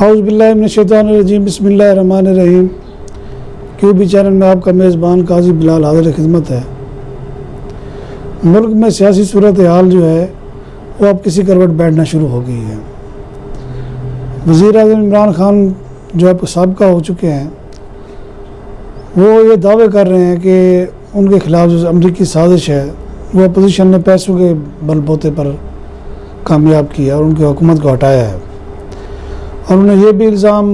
اعوذ باللہ من الشیطان الرجیم، بسم اللہ الرحمن الرحیم۔ کیو بی چینل میں آپ کا میزبان قاضی بلال حاضر خدمت ہے۔ ملک میں سیاسی صورتحال جو ہے وہ اب کسی کروٹ بیٹھنا شروع ہو گئی ہے۔ وزیر اعظم عمران خان جو اب سابقہ ہو چکے ہیں، وہ یہ دعوے کر رہے ہیں کہ ان کے خلاف جو امریکی سازش ہے وہ اپوزیشن نے پیسوں کے بل بوتے پر کامیاب کیا اور ان کی حکومت کو ہٹایا ہے، اور انہوں نے یہ بھی الزام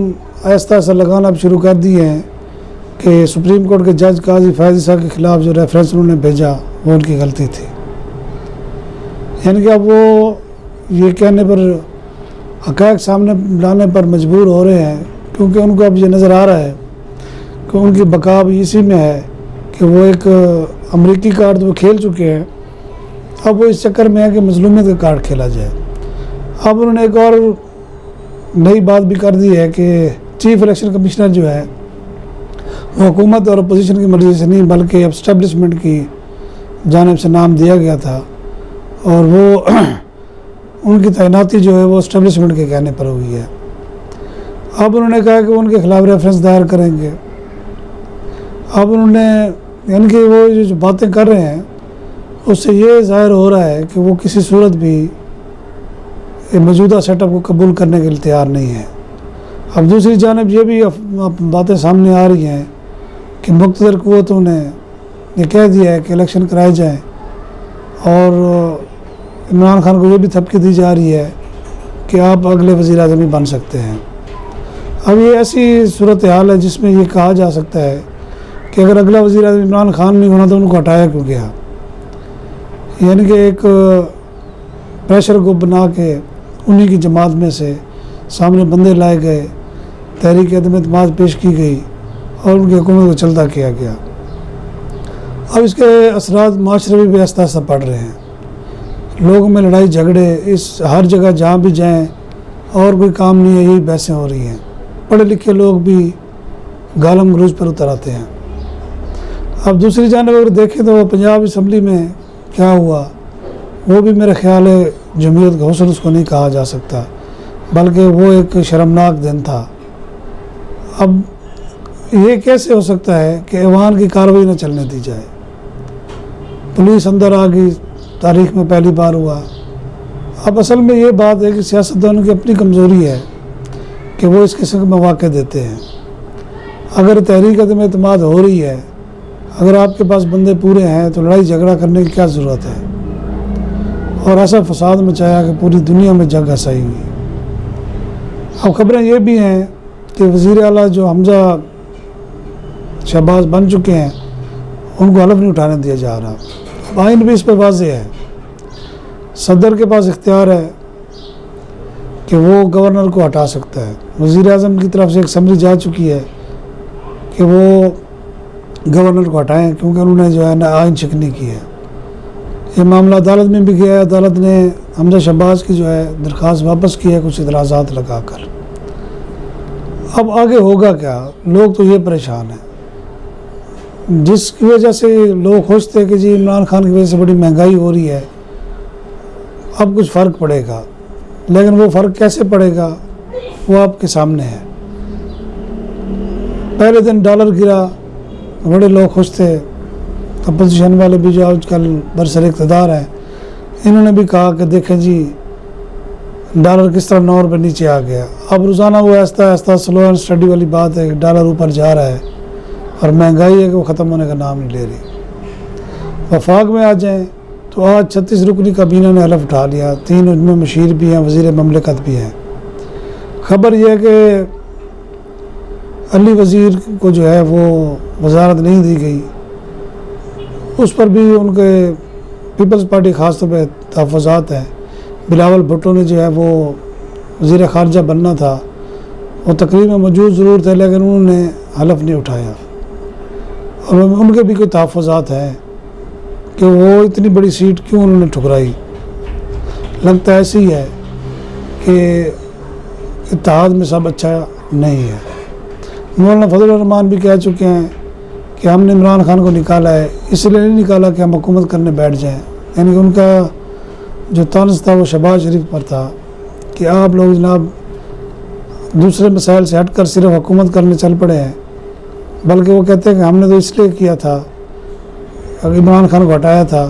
آہستہ آہستہ لگانا اب شروع کر دیے ہیں کہ سپریم کورٹ کے جج قاضی فیاض عیسیٰ کے خلاف جو ریفرنس انہوں نے بھیجا وہ ان کی غلطی تھی۔ یعنی کہ اب وہ یہ کہنے پر، حقائق سامنے لانے پر مجبور ہو رہے ہیں، کیونکہ ان کو اب یہ نظر آ رہا ہے کہ ان کی بقا بھی اسی میں ہے کہ وہ ایک امریکی کارڈ وہ کھیل چکے ہیں، اب وہ اس چکر میں ہے کہ مظلومیت کا کارڈ کھیلا جائے۔ اب انہوں نے ایک اور نئی بات بھی کر دی ہے کہ چیف الیکشن کمشنر جو ہے وہ حکومت اور اپوزیشن کی مرضی سے نہیں بلکہ اسٹیبلشمنٹ کی جانب سے نام دیا گیا تھا، اور وہ ان کی تعیناتی جو ہے وہ اسٹیبلشمنٹ کے کہنے پر ہوئی ہے۔ اب انہوں نے کہا کہ وہ ان کے خلاف ریفرنس دائر کریں گے۔ اب انہوں نے یعنی کہ وہ جو باتیں کر رہے ہیں اس سے یہ ظاہر ہو رہا ہے کہ وہ کسی صورت بھی موجودہ سیٹ اپ کو قبول کرنے کے لیے تیار نہیں ہے۔ اب دوسری جانب یہ بھی باتیں سامنے آ رہی ہیں کہ مقتدر قوتوں نے یہ کہہ دیا ہے کہ الیکشن کرائے جائیں، اور عمران خان کو یہ بھی دھمکی دی جا رہی ہے کہ آپ اگلے وزیر اعظم ہی بن سکتے ہیں۔ اب یہ ایسی صورتحال ہے جس میں یہ کہا جا سکتا ہے کہ اگر اگلا وزیر اعظم عمران خان نہیں ہونا تو ان کو ہٹایا کیوں گیا؟ یعنی کہ ایک پریشر گروپ بنا کے انہی کی جماعت میں سے سامنے بندے لائے گئے، تحریک عدم اعتماد پیش کی گئی اور ان کی حکومت کو چلتا کیا گیا۔ اب اس کے اثرات معاشرے میں بھی آہستہ آہستہ پڑ رہے ہیں، لوگوں میں لڑائی جھگڑے اس ہر جگہ جہاں بھی جائیں اور کوئی کام نہیں ہے یہی بحثیں ہو رہی ہیں، پڑھے لکھے لوگ بھی گالم گلوچ پر اتر آتے ہیں۔ اب دوسری جانب اگر دیکھیں تو پنجاب اسمبلی میں کیا ہوا، وہ بھی میرا خیال ہے جمہوریت کا حسن اس کو نہیں کہا جا سکتا، بلکہ وہ ایک شرمناک دن تھا۔ اب یہ کیسے ہو سکتا ہے کہ ایوان کی کارروائی نہ چلنے دی جائے؟ پولیس اندر آ گئی، تاریخ میں پہلی بار ہوا۔ اب اصل میں یہ بات ہے کہ سیاستدانوں کی اپنی کمزوری ہے کہ وہ اس قسم کے مواقع دیتے ہیں۔ اگر تحریک عدم اعتماد ہو رہی ہے، اگر آپ کے پاس بندے پورے ہیں تو لڑائی جھگڑا کرنے کی کیا ضرورت ہے؟ اور ایسا فساد مچایا کہ پوری دنیا میں جنگ ہنسائی ہوئی۔ اب خبریں یہ بھی ہیں کہ وزیر اعلیٰ جو حمزہ شہباز بن چکے ہیں ان کو حلف نہیں اٹھانے دیا جا رہا۔ اب آئین بھی اس پہ واضح ہے، صدر کے پاس اختیار ہے کہ وہ گورنر کو ہٹا سکتا ہے۔ وزیر اعظم کی طرف سے ایک سمری جا چکی ہے کہ وہ گورنر کو ہٹائیں، کیونکہ انہوں نے جو ہے نا آئین شکنی کی ہے۔ یہ معاملہ عدالت میں بھی گیا ہے، عدالت نے حمزہ شہباز کی جو ہے درخواست واپس کی ہے کچھ اعتراضات لگا کر۔ اب آگے ہوگا کیا؟ لوگ تو یہ پریشان ہیں، جس کی وجہ سے لوگ خوش تھے کہ جی عمران خان کی وجہ سے بڑی مہنگائی ہو رہی ہے، اب کچھ فرق پڑے گا، لیکن وہ فرق کیسے پڑے گا وہ آپ کے سامنے ہے۔ پہلے دن ڈالر گرا، بڑے لوگ خوش تھے، اپوزیشن والے بھی جو آج کل برسر اقتدار ہیں انہوں نے بھی کہا کہ دیکھیں جی ڈالر کس طرح 9 روپے نیچے آ گیا۔ اب روزانہ وہ آہستہ آہستہ سلو اینڈ اسٹڈی والی بات ہے کہ ڈالر اوپر جا رہا ہے اور مہنگائی ہے کہ وہ ختم ہونے کا نام نہیں لے رہی۔ وفاق میں آ جائیں تو آج 36 رکنی کابینہ نے حلف اٹھا لیا، 3 ان میں مشیر بھی ہیں، وزیر مملکت بھی ہیں۔ خبر یہ ہے کہ علی وزیر کو جو ہے وہ وزارت نہیں دی گئی، اس پر بھی ان کے پیپلز پارٹی خاص طور پہ تحفظات ہیں۔ بلاول بھٹو نے جو ہے وہ وزیر خارجہ بننا تھا، وہ تقریب میں موجود ضرور تھے لیکن انہوں نے حلف نہیں اٹھایا، اور ان کے بھی کوئی تحفظات ہیں کہ وہ اتنی بڑی سیٹ کیوں انہوں نے ٹھکرائی۔ لگتا ایسی ہے کہ اتحاد میں سب اچھا نہیں ہے۔ مولانا فضل الرحمان بھی کہہ چکے ہیں کہ ہم نے عمران خان کو نکالا ہے، اس لیے نہیں نکالا کہ ہم حکومت کرنے بیٹھ جائیں۔ یعنی کہ ان کا جو طنز تھا وہ شہباز شریف پر تھا کہ آپ لوگ جناب دوسرے مسائل سے ہٹ کر صرف حکومت کرنے چل پڑے ہیں، بلکہ وہ کہتے ہیں کہ ہم نے تو اس لیے کیا تھا، عمران خان کو ہٹایا تھا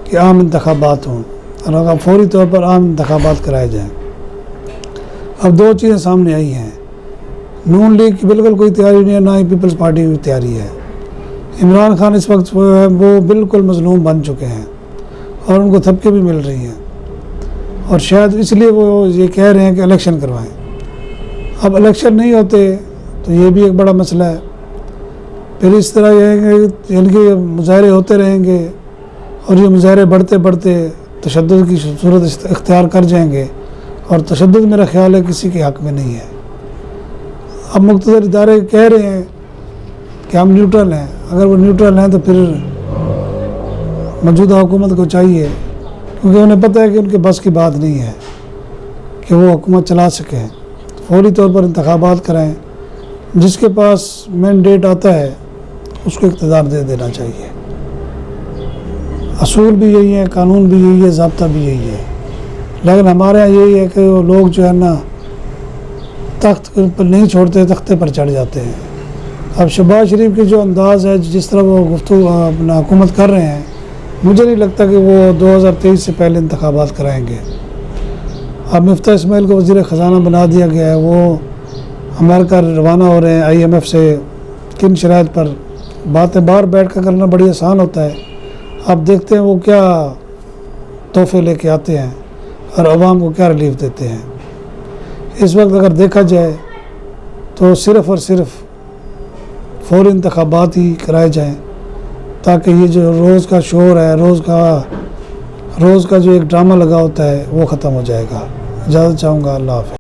کہ عام انتخابات ہوں، اور اب فوری طور پر عام انتخابات کرائے جائیں۔ اب دو چیزیں سامنے آئی ہیں، نون لیگ کی بالکل کوئی تیاری نہیں ہے، نہ ہی پیپلز پارٹی کی تیاری ہے۔ عمران خان اس وقت وہ بالکل مظلوم بن چکے ہیں اور ان کو تھپکے بھی مل رہی ہیں، اور شاید اس لیے وہ یہ کہہ رہے ہیں کہ الیکشن کروائیں۔ اب الیکشن نہیں ہوتے تو یہ بھی ایک بڑا مسئلہ ہے، پھر اس طرح یہ ہے کہ ان کے مظاہرے ہوتے رہیں گے اور یہ مظاہرے بڑھتے بڑھتے تشدد کی صورت اختیار کر جائیں گے، اور تشدد میرا خیال ہے کسی کے حق میں نہیں ہے۔ اب مقتدر ادارے کہہ رہے ہیں کہ ہم نیوٹرل ہیں، اگر وہ نیوٹرل ہیں تو پھر موجودہ حکومت کو چاہیے، کیونکہ انہیں پتہ ہے کہ ان کے بس کی بات نہیں ہے کہ وہ حکومت چلا سکیں، فوری طور پر انتخابات کرائیں، جس کے پاس مینڈیٹ آتا ہے اس کو اقتدار دے دینا چاہیے۔ اصول بھی یہی ہے، قانون بھی یہی ہے، ضابطہ بھی یہی ہے، لیکن ہمارے یہاں یہی ہے کہ وہ لوگ جو ہے نا تخت پر نہیں چھوڑتے، تختے پر چڑھ جاتے ہیں۔ اب شہباز شریف کی جو انداز ہے، جس طرح وہ گفتگو اپنا حکومت کر رہے ہیں، مجھے نہیں لگتا کہ وہ 2023 سے پہلے انتخابات کرائیں گے۔ اب مفتاح اسماعیل کو وزیر خزانہ بنا دیا گیا ہے، وہ امریکہ روانہ ہو رہے ہیں IMF سے، کن شرائط پر؟ باتیں باہر بیٹھ کر کرنا بڑی آسان ہوتا ہے، اب دیکھتے ہیں وہ کیا تحفے لے کے آتے ہیں اور عوام کو کیا ریلیف دیتے ہیں۔ اس وقت اگر دیکھا جائے تو صرف اور صرف فوری انتخابات ہی کرائے جائیں، تاکہ یہ جو روز کا شور ہے، روز کا جو ایک ڈرامہ لگا ہوتا ہے، وہ ختم ہو جائے گا۔ اجازت چاہوں گا، اللہ حافظ۔